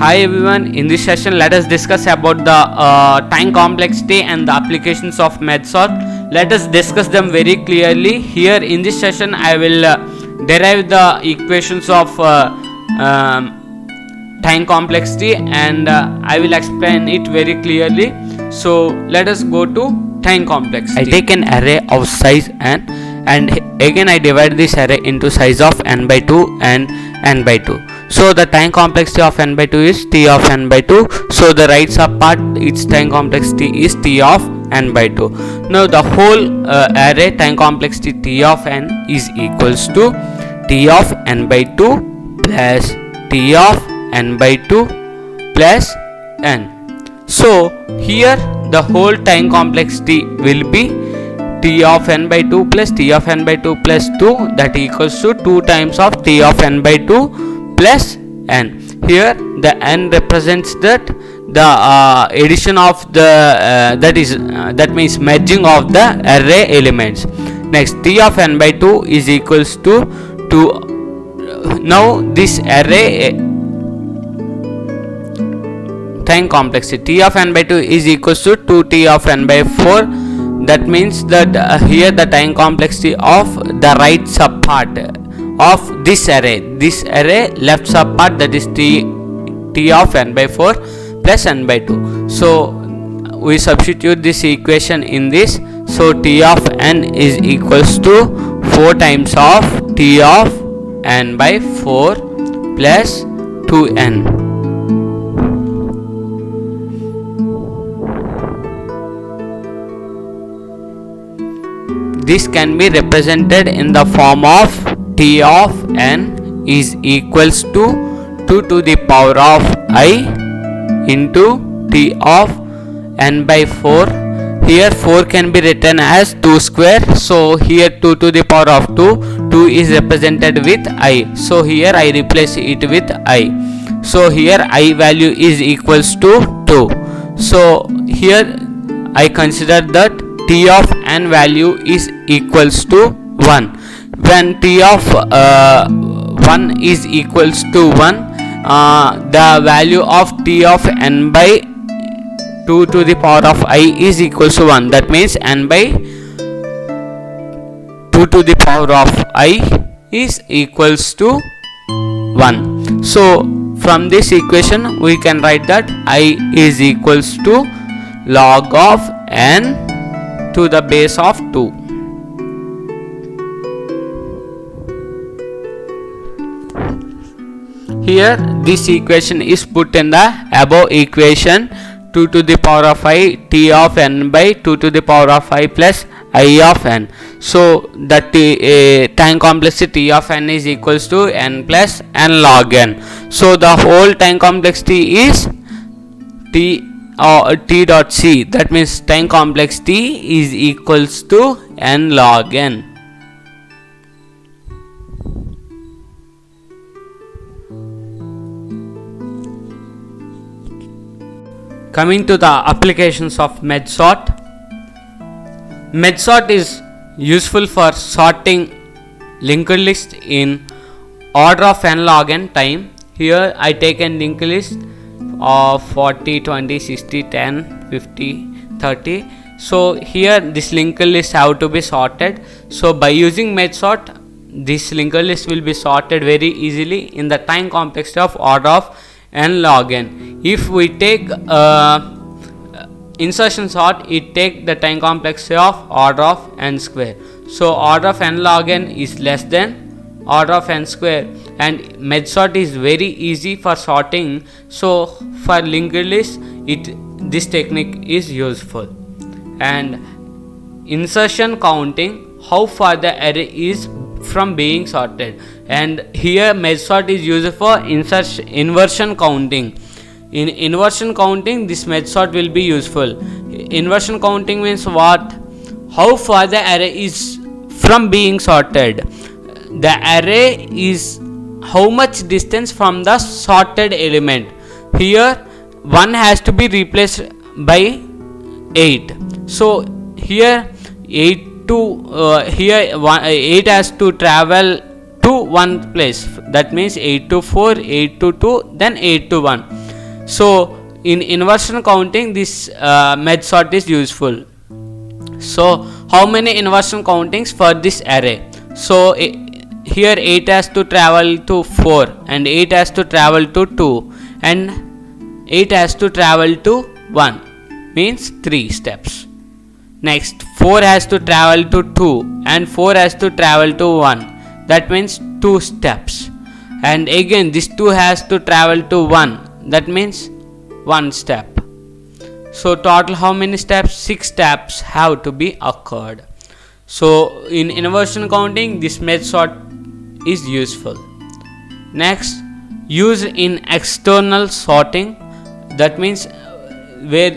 Hi everyone, in this session let us discuss about the time complexity and the applications of MedSort. Let us discuss them very clearly. Here in this session I will derive the equations of time complexity and I will explain it very clearly. So let us go to time complexity. I take an array of size n and again I divide this array into size of n by 2 and n by 2. So the time complexity of n by 2 is t of n by 2. So the right subpart, its time complexity is t of n by 2. Now the whole array time complexity t of n is equals to t of n by 2 plus t of n by 2 plus n. So here the whole time complexity will be t of n by 2 plus t of n by 2 plus 2, that equals to 2 times of t of n by 2 plus n. Here the n represents that the addition of the that means merging of the array elements. Next, t of n by 2 is equals to now this array time complexity t of n by 2 is equals to 2t of n by 4. That means that here the time complexity of the right subpart of this array left subpart, that is t of n by 4 plus n by 2. So we substitute this equation in this. So t of n is equals to 4 times of t of n by 4 plus 2n. This can be represented in the form of t of n is equals to 2 to the power of I into t of n by 4. Here 4 can be written as 2 square. So here 2 to the power of 2 is represented with I. So here I replace it with I. So here I value is equals to 2. So here I consider that t of n value is equals to 1. When t of 1 is equals to 1, the value of t of n by 2 to the power of I is equals to 1. That means n by 2 to the power of I is equals to 1. So from this equation we can write that I is equals to log of n to the base of 2. Here this equation is put in the above equation, 2 to the power of I t of n by 2 to the power of I plus I of n. So that time complexity of n is equals to n plus n log n. So the whole time complexity is t dot c, that means time complexity is equals to n log n. Coming to the applications of MedSort. MedSort is useful for sorting linked list in order of n log n time. Here I take a linked list of 40, 20, 60, 10, 50, 30. So here this linked list have to be sorted. So by using MedSort, this linked list will be sorted very easily in the time complexity of order of n log n. If we take insertion sort, it take the time complexity of order of n square. So order of n log n is less than order of n square, and MedSort is very easy for sorting. So for linked list, this technique is useful. And insertion counting, how far the array is from being sorted, and here MedSort is used for inversion counting. In inversion counting, this MedSort will be useful. Inversion counting means what? How far the array is from being sorted. The array is how much distance from the sorted element. Here 1 has to be replaced by 8. So here 8 has to travel to one place. That means 8 to 4, 8 to 2, then 8 to 1. So in inversion counting, this merge sort is useful. So how many inversion countings for this array? So here 8 has to travel to 4, and 8 has to travel to 2, and 8 has to travel to 1, means 3 steps. Next 4 has to travel to 2, and 4 has to travel to 1, that means 2 steps. And again this 2 has to travel to 1, that means 1 step. So total how many steps? 6 steps have to be occurred. So in inversion counting, this merge sort is useful. Next, use in external sorting, that means where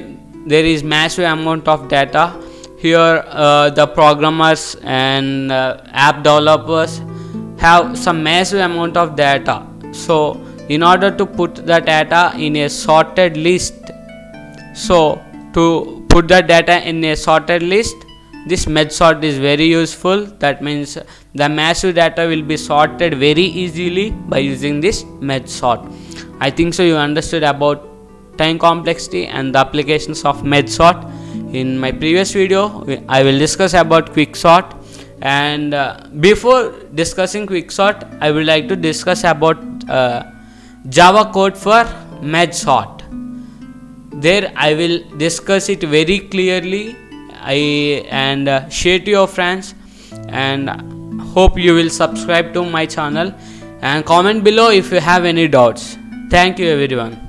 there is massive amount of data. Here the programmers and app developers have some massive amount of data. So in order to put the data in a sorted list, so to put the data in a sorted list, this merge sort is very useful. That means the massive data will be sorted very easily by using this merge sort. I think so you understood about time complexity and the applications of merge sort. In my previous video I will discuss about quicksort, and before discussing quicksort I would like to discuss about Java code for merge sort. There I will discuss it very clearly and share to your friends, and hope you will subscribe to my channel and comment below if you have any doubts. Thank you everyone.